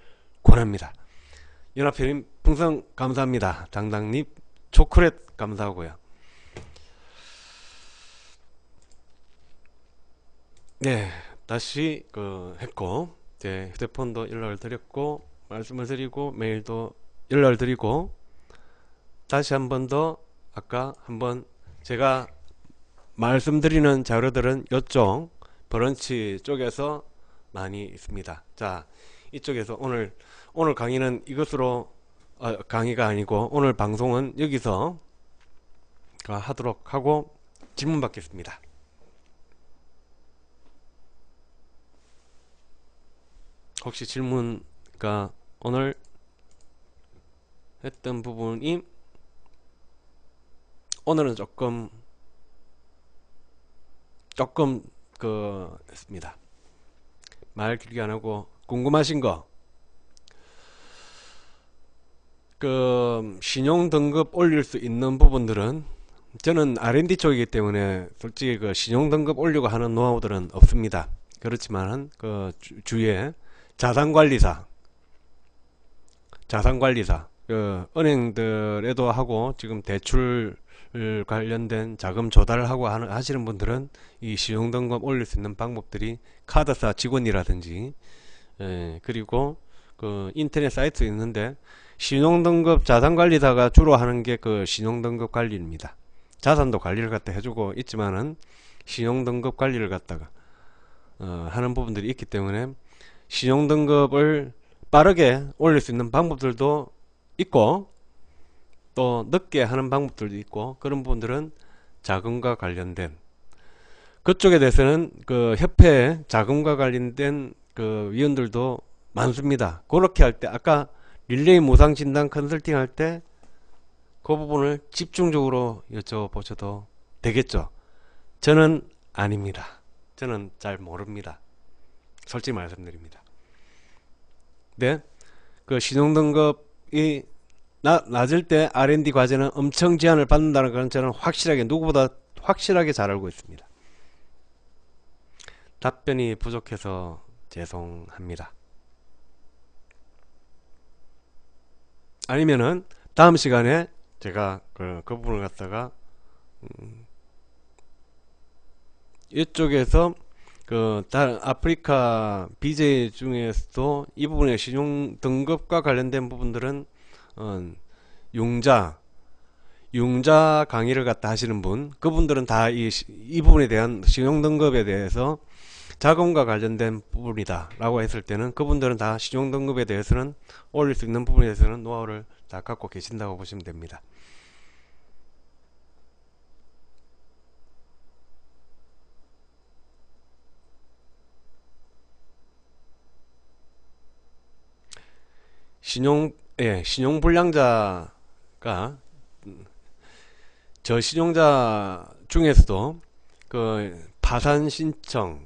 권합니다. 연합회님 풍선 감사합니다. 당당님 초콜릿 감사하고요. 네, 다시 했고 제 휴대폰도 연락을 드렸고 말씀을 드리고 메일도 연락을 드리고 다시 한 번 더 아까 한번 제가 말씀드리는 자료들은 이쪽 브런치 쪽에서 많이 있습니다. 자, 이쪽에서 오늘 강의는 이것으로 강의가 아니고 오늘 방송은 여기서 하도록 하고 질문 받겠습니다. 혹시 질문가 오늘 했던 부분이 오늘은 조금 했습니다. 말 길게 안 하고 궁금하신 거 신용 등급 올릴 수 있는 부분들은 저는 R&D 쪽이기 때문에 솔직히 신용 등급 올리고 하는 노하우들은 없습니다. 그렇지만은 주위에 자산관리사 은행들에도 하고 지금 대출 관련된 자금 조달을 하고 하시는 분들은 이 신용등급 올릴 수 있는 방법들이 카드사 직원이라든지 그리고 인터넷 사이트 있는데 신용등급 자산관리사가 주로 하는 게 신용등급 관리입니다. 자산도 관리를 갖다 해주고 있지만은 신용등급 관리를 갖다가 하는 부분들이 있기 때문에 신용등급을 빠르게 올릴 수 있는 방법들도 있고 또 늦게 하는 방법들도 있고 그런 부분들은 자금과 관련된 그쪽에 대해서는 협회 자금과 관련된 위원들도 많습니다. 그렇게 할 때 아까 릴레이 무상진단 컨설팅 할 때 그 부분을 집중적으로 여쭤보셔도 되겠죠. 저는 아닙니다. 저는 잘 모릅니다. 솔직히 말씀드립니다. 네, 신용등급이 낮을 때 R&D 과제는 엄청 제한을 받는다는 건 저는 확실하게 누구보다 확실하게 잘 알고 있습니다. 답변이 부족해서 죄송합니다. 아니면은 다음 시간에 제가 그 부분을 갖다가 이쪽에서 다른 아프리카 BJ 중에서도 이 부분의 신용 등급과 관련된 부분들은 융자 강의를 갖다 하시는 분 그분들은 다 이 부분에 대한 신용 등급에 대해서 자금과 관련된 부분이다 라고 했을 때는 그분들은 다 신용 등급에 대해서는 올릴 수 있는 부분에 대해서는 노하우를 다 갖고 계신다고 보시면 됩니다. 신용불량자가 저신용자 중에서도 파산 신청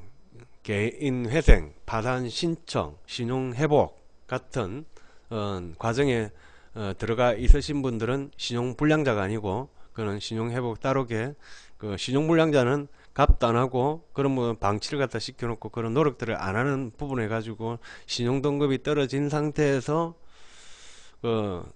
개인 회생, 파산 신청, 신용 회복 같은 과정에 들어가 있으신 분들은 신용 불량자가 아니고, 그는 신용 회복 따르게, 그 신용 불량자는 값도 안 하고 그런 뭐 방치를 갖다 시켜놓고 그런 노력들을 안 하는 부분에 가지고 신용 등급이 떨어진 상태에서 그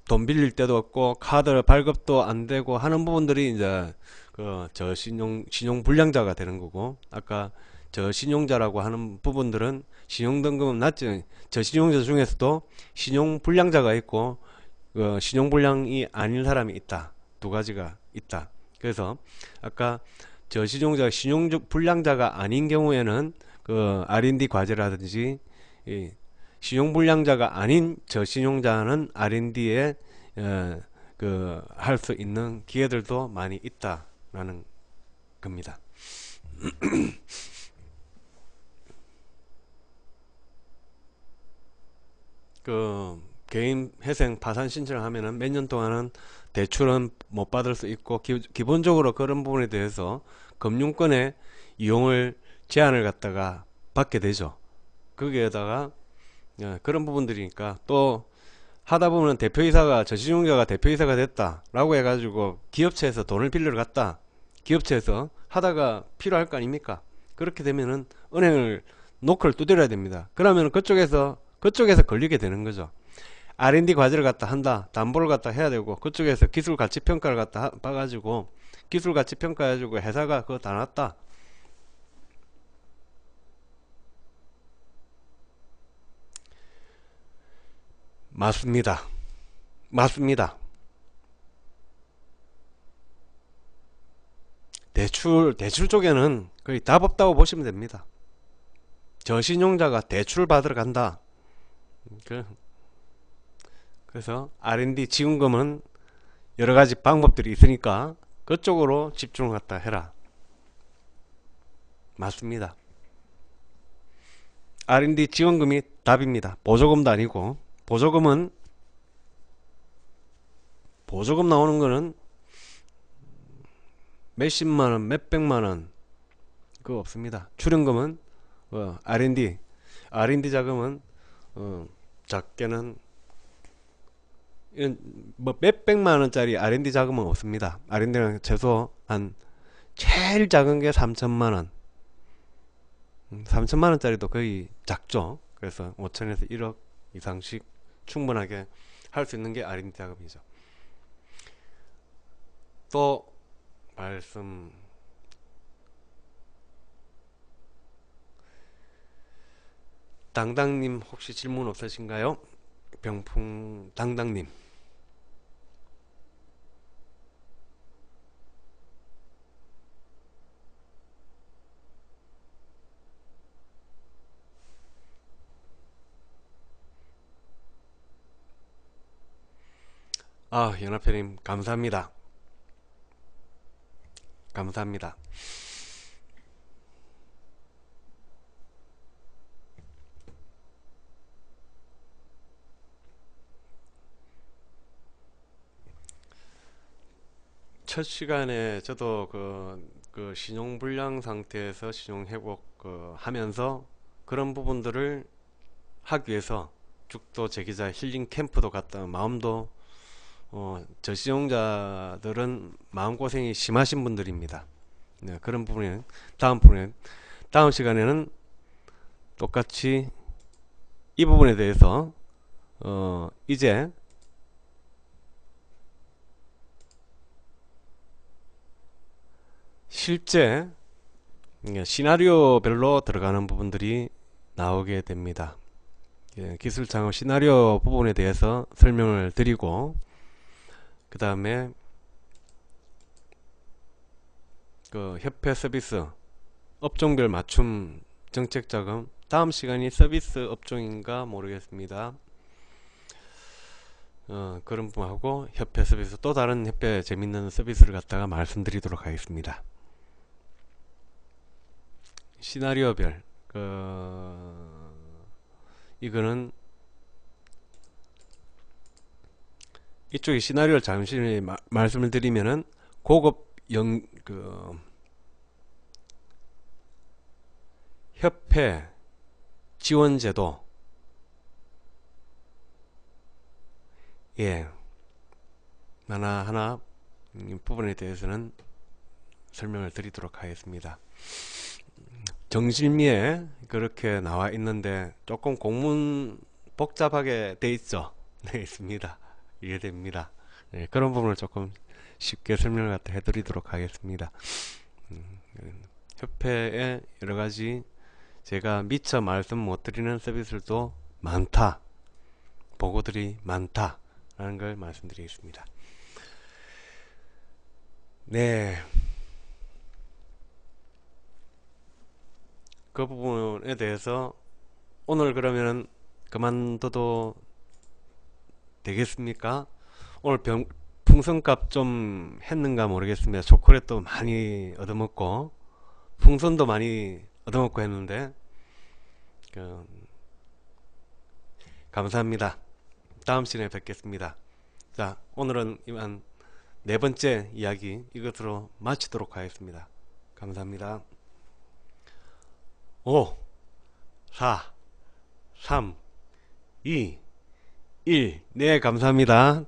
돈 빌릴 데도 없고 카드 발급도 안 되고 하는 부분들이 이제 그 저신용 불량자가 되는 거고, 아까 저신용자라고 하는 부분들은 신용 등급은 낮지, 저신용자 중에서도 신용 불량자가 있고 신용 불량이 아닌 사람이 있다. 두 가지가 있다. 그래서 아까 저신용자 신용 불량자가 아닌 경우에는 그 R&D 과제라든지 이 신용 불량자가 아닌 저신용자는 R&D에 그 할 수 있는 기회들도 많이 있다라는 겁니다. 그 개인 회생 파산 신청을 하면은 몇 년 동안은 대출은 못 받을 수 있고, 기본적으로 그런 부분에 대해서 금융권의 이용을 제한을 갖다가 받게 되죠. 거기에다가 그런 부분들이니까, 또 하다 보면 대표이사가 저신용자가 대표이사가 됐다 라고 해가지고 기업체에서 돈을 빌리러 갔다, 기업체에서 하다가 필요할 거 아닙니까? 그렇게 되면은 은행을 노크를 두드려야 됩니다. 그러면 그쪽에서 걸리게 되는 거죠. R&D 과제를 갖다 한다, 담보를 갖다 해야 되고, 그쪽에서 기술 가치 평가를 갖다 봐가지고 기술 가치 평가해가지고 회사가 그거 다 놨다. 맞습니다. 맞습니다. 대출 쪽에는 거의 답 없다고 보시면 됩니다. 저신용자가 대출 받으러 간다. 그래서 R&D 지원금은 여러 가지 방법들이 있으니까 그쪽으로 집중을 갖다 해라. 맞습니다. R&D 지원금이 답입니다. 보조금도 아니고, 보조금 나오는 거는 몇십만원, 몇백만원 그거 없습니다. 출연금은 R&D 자금은 작게는 뭐 몇백만원짜리 R&D 자금은 없습니다. R&D는 최소 한 제일 작은 게 3천만원, 3천만원짜리도 거의 작죠. 그래서 5천에서 1억 이상씩 충분하게 할 수 있는 게 R&D 자금이죠. 또 말씀, 당당님 혹시 질문 없으신가요? 병풍 당당님. 연합회님 감사합니다. 감사합니다. 첫 시간에 저도 그 신용불량 상태에서 신용회복 하면서 그런 부분들을 하기 위해서 죽도 제기자 힐링 캠프도 갔다, 마음도 저신용자들은 마음고생이 심하신 분들입니다. 네, 그런 부분에 다음 시간에는 똑같이 이 부분에 대해서 이제 실제 시나리오별로 들어가는 부분들이 나오게 됩니다. 기술 창업 시나리오 부분에 대해서 설명을 드리고, 그 다음에 그 협회 서비스 업종별 맞춤 정책자금, 다음 시간이 서비스 업종인가 모르겠습니다. 그런 부분하고 협회 서비스, 또 다른 협회 재밌는 서비스를 갖다가 말씀드리도록 하겠습니다. 시나리오별 이거는 이쪽에 시나리오를 잠시 말씀을 드리면은 고급 협회 지원제도, 예, 하나 이 부분에 대해서는 설명을 드리도록 하겠습니다. 정실미에 그렇게 나와 있는데 조금 공문 복잡하게 돼 있죠. 네, 있습니다. 이해됩니다. 네, 그런 부분을 조금 쉽게 설명을 갖다 해드리도록 하겠습니다. 협회에 여러가지 제가 미처 말씀 못 드리는 서비스들도 많다, 보고들이 많다 라는 걸 말씀드리겠습니다. 네, 그 부분에 대해서 오늘 그러면 그만둬도 되겠습니까? 오늘 풍선값 좀 했는가 모르겠습니다. 초콜릿도 많이 얻어먹고 풍선도 많이 얻어먹고 했는데 감사합니다. 다음 시간에 뵙겠습니다. 자, 오늘은 이만 네 번째 이야기 이것으로 마치도록 하겠습니다. 감사합니다. 5, 4, 3, 2, 1. 네, 감사합니다.